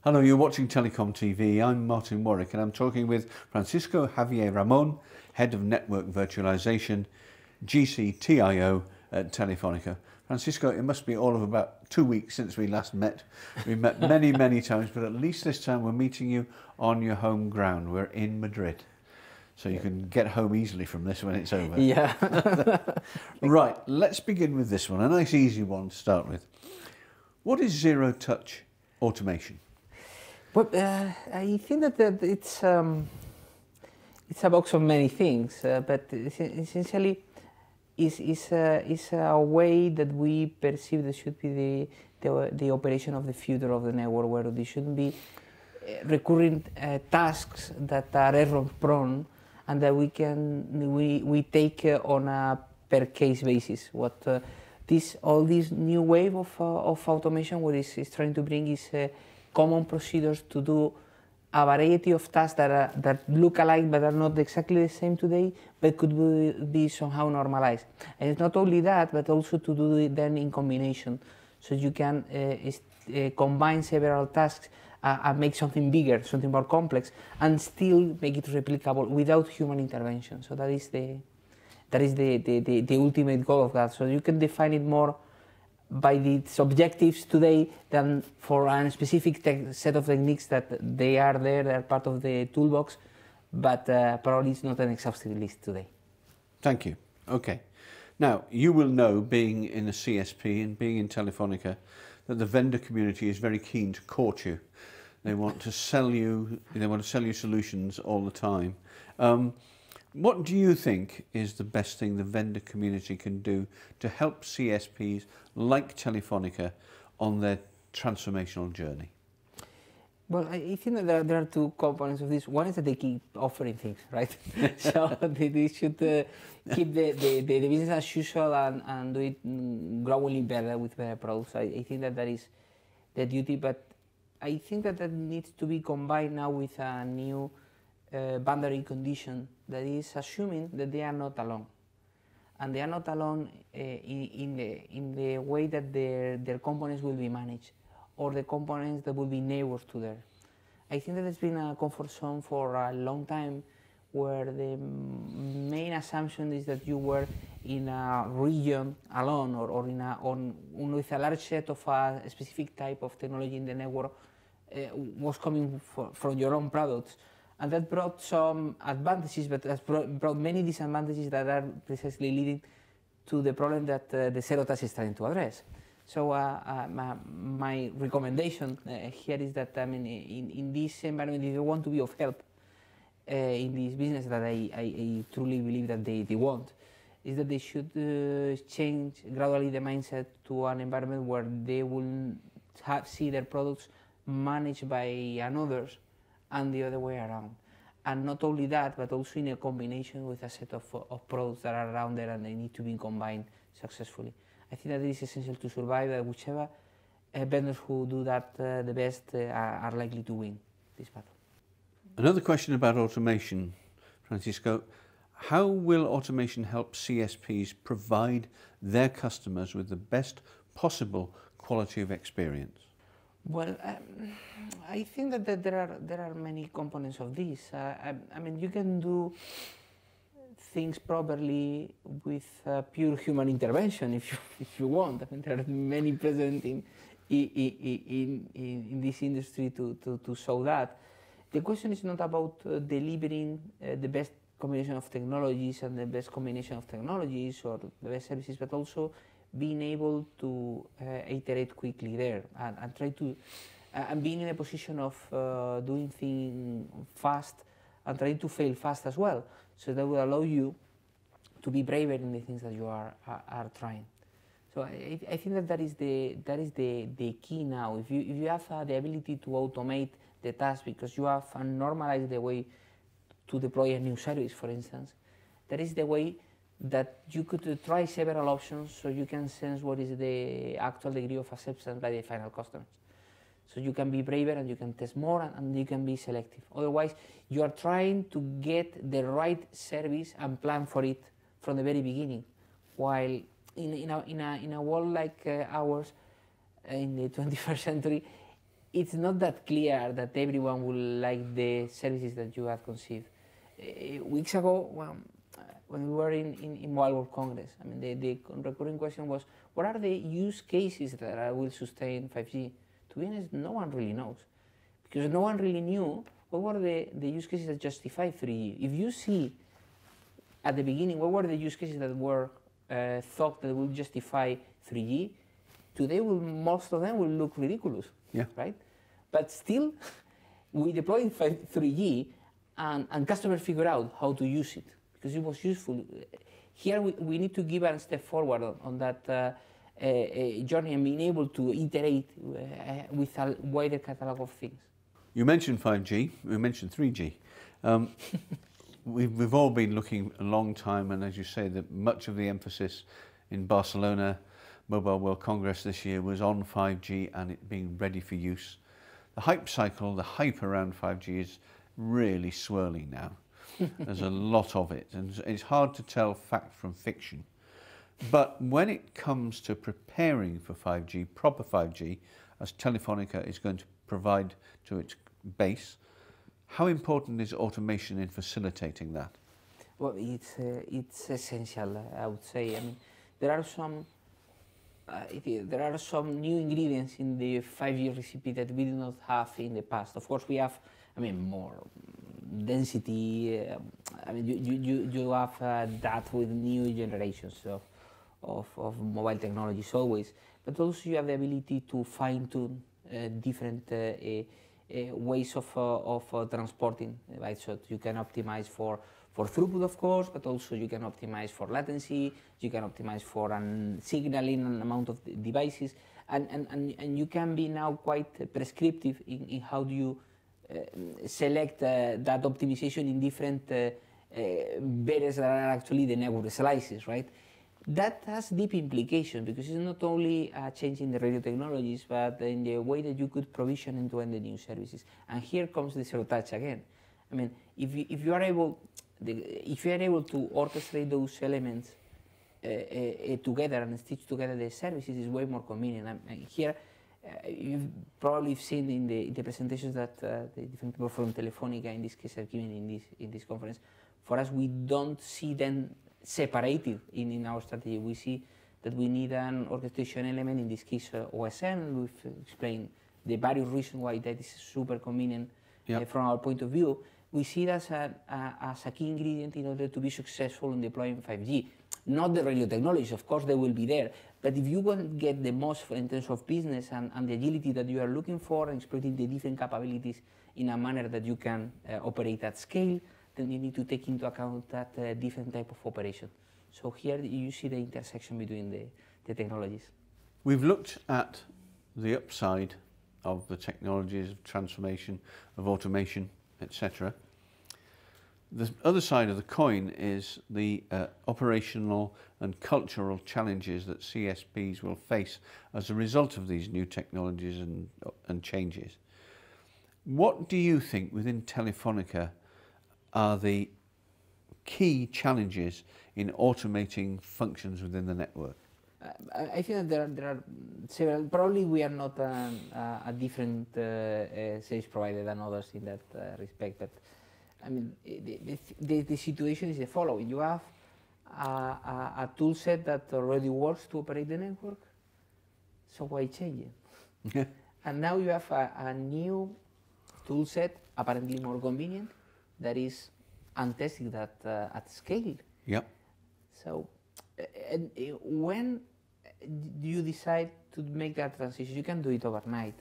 Hello, you're watching Telecom TV. I'm Martin Warwick and I'm talking with Francisco Javier Ramon, Head of Network Virtualization, GCTIO at Telefonica. Francisco, it must be all of about 2 weeks since we last met. We met many, many times, but at least this time we're meeting you on your home ground. We're in Madrid. So you can get home easily from this when it's over. Yeah. Right, let's begin with this one, a nice easy one to start with. What is zero-touch automation? Well, I think that it's a box of many things, but essentially is a way that we perceive that should be the operation of the future of the network, where there shouldn't be recurring tasks that are error prone, and that we take on a per case basis. What all this new wave of automation, what is trying to bring is common procedures to do a variety of tasks that look alike but are not exactly the same today, but could be somehow normalized. And it's not only that, but also to do it then in combination, so you can combine several tasks and make something bigger, something more complex, and still make it replicable without human intervention. So that is the ultimate goal of that. So you can define it more by its objectives today than for a specific set of techniques that they're part of the toolbox, but probably it's not an exhaustive list today. Thank you. Okay. Now, you will know, being in a CSP and being in Telefonica, that the vendor community is very keen to court you. They want to sell you, solutions all the time. What do you think is the best thing the vendor community can do to help CSPs like Telefonica on their transformational journey? Well, I think that there are two components of this. One is that they keep offering things, right? So they should keep the business as usual and do it growingly better with better products. I think that is the duty, but I think that needs to be combined now with a new boundary condition that is assuming that they are not alone, and they are not alone in the way that their components will be managed, or the components that will be neighbors to theirs. I think that it's been a comfort zone for a long time, where the main assumption is that you were in a region alone, or with a large set of a specific type of technology in the network was coming from your own products. And that brought some advantages, but has brought many disadvantages that are precisely leading to the problem that the zero touch is trying to address. So my recommendation here is that, I mean, in this environment, if you want to be of help in this business that I truly believe that they want, is that they should change gradually the mindset to an environment where they will see their products managed by another, and the other way around. And not only that, but also in a combination with a set of products that are around there, and they need to be combined successfully. I think that it is essential to survive. Whichever vendors who do that the best are likely to win this battle. Another question about automation, Francisco. How will automation help CSPs provide their customers with the best possible quality of experience? Well, I think that there are many components of this. I mean, you can do things properly with pure human intervention if you want. I mean, there are many present in this industry to show that. The question is not about delivering the best combination of technologies and the best combination of technologies or the best services, but also being able to iterate quickly there and try to and being in a position of doing things fast and trying to fail fast as well. So that will allow you to be braver in the things that you are trying. So I think that is the key now. If you have the ability to automate the task because you have normalized the way to deploy a new service, for instance, that is the way that you could try several options so you can sense what is the actual degree of acceptance by the final customers. So you can be braver and you can test more and you can be selective. Otherwise, you are trying to get the right service and plan for it from the very beginning. While in a world like ours, in the 21st century, it's not that clear that everyone will like the services that you have conceived. Weeks ago, when we were in Mobile World Congress, I mean, the recurring question was, what are the use cases that will sustain 5G? To be honest, no one really knows, because no one really knew what were the use cases that justify 3G. If you see at the beginning what were the use cases that were thought that will justify 3G, today most of them will look ridiculous, right? But still, we deployed 3G and customers figure out how to use it because it was useful. Here we need to give a step forward on that journey and being able to iterate with a wider catalog of things. You mentioned 5G, we mentioned 3G. We've all been looking a long time, and as you say, that much of the emphasis in Barcelona Mobile World Congress this year was on 5G and it being ready for use. The hype cycle, the hype around 5G is really swirling now. There's a lot of it, and it's hard to tell fact from fiction. But when it comes to preparing for 5G, proper 5G, as Telefonica is going to provide to its base, how important is automation in facilitating that? Well, it's essential, I would say. I mean, there are some new ingredients in the 5G recipe that we did not have in the past. Of course, we have, I mean, more density. I mean, you have that with new generations of mobile technologies always, but also you have the ability to fine-tune different ways of transporting, right? So you can optimize for throughput, of course, but also you can optimize for latency, you can optimize for signaling an amount of devices, and you can be now quite prescriptive in how do you select that optimization in different barriers that are actually the network slices, right? That has deep implications because it's not only a change in the radio technologies, but in the way that you could provision end-to-end the new services. And here comes the zero touch again. I mean, if you are able to orchestrate those elements together and stitch together the services, is way more convenient. And here, you've probably seen in the presentations that the different people from Telefonica, in this case, are giving in this conference. For us, we don't see them separated in our strategy. We see that we need an orchestration element, in this case OSN. We've explained the various reasons why that is super convenient from our point of view. We see it as a key ingredient in order to be successful in deploying 5G. Not the radio technologies, of course they will be there, but if you want to get the most in terms of business and the agility that you are looking for and exploiting the different capabilities in a manner that you can operate at scale, then you need to take into account that different type of operation. So here you see the intersection between the technologies. We've looked at the upside of the technologies, of transformation, of automation, etc. The other side of the coin is the operational and cultural challenges that CSPs will face as a result of these new technologies and changes. What do you think within Telefonica are the key challenges in automating functions within the network? I think that there are several. Probably we are not a different service provider than others in that respect. But I mean, the situation is the following: you have a tool set that already works to operate the network, so why change it? And now you have a new tool set, apparently more convenient, that is untested at scale. Yep. So, when do you decide to make that transition? You can do it overnight,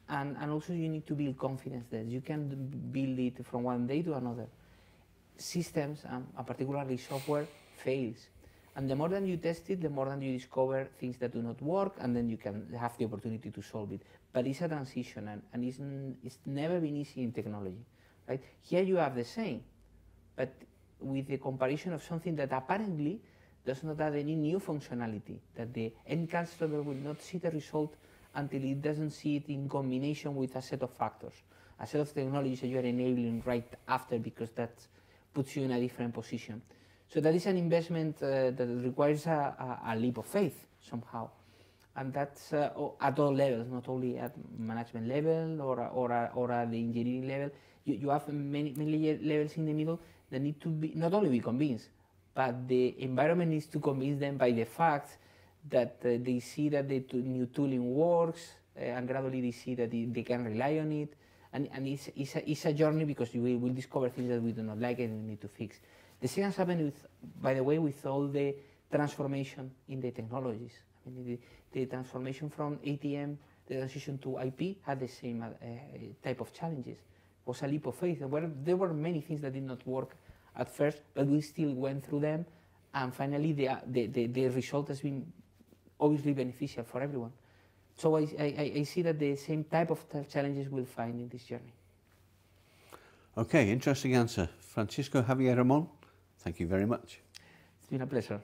and also you need to build confidence that you can build it from one day to another. Systems, and particularly software, fails, and the more than you test it, the more than you discover things that do not work, and then you can have the opportunity to solve it. But it's a transition, and it's never been easy in technology, right? Here you have the same, but with the comparison of something that apparently does not add any new functionality, that the end customer will not see the result until it doesn't see it in combination with a set of factors, a set of technologies that you are enabling right after, because that puts you in a different position. So that is an investment that requires a leap of faith somehow. and that's at all levels, not only at management level or at the engineering level. You have many levels in the middle that need to be not only be convinced, but the environment needs to convince them by the fact that they see that the new tooling works, and gradually they see that they can rely on it. And it's a journey, because we will discover things that we do not like and we need to fix. The same has happened with, by the way, with all the transformation in the technologies. I mean, the transformation from ATM, the transition to IP, had the same type of challenges. It was a leap of faith. There were many things that did not work at first, but we still went through them, and finally the result has been obviously beneficial for everyone. So I see that the same type of challenges we'll find in this journey. Okay, interesting answer. Francisco Javier Ramon, thank you very much. It's been a pleasure.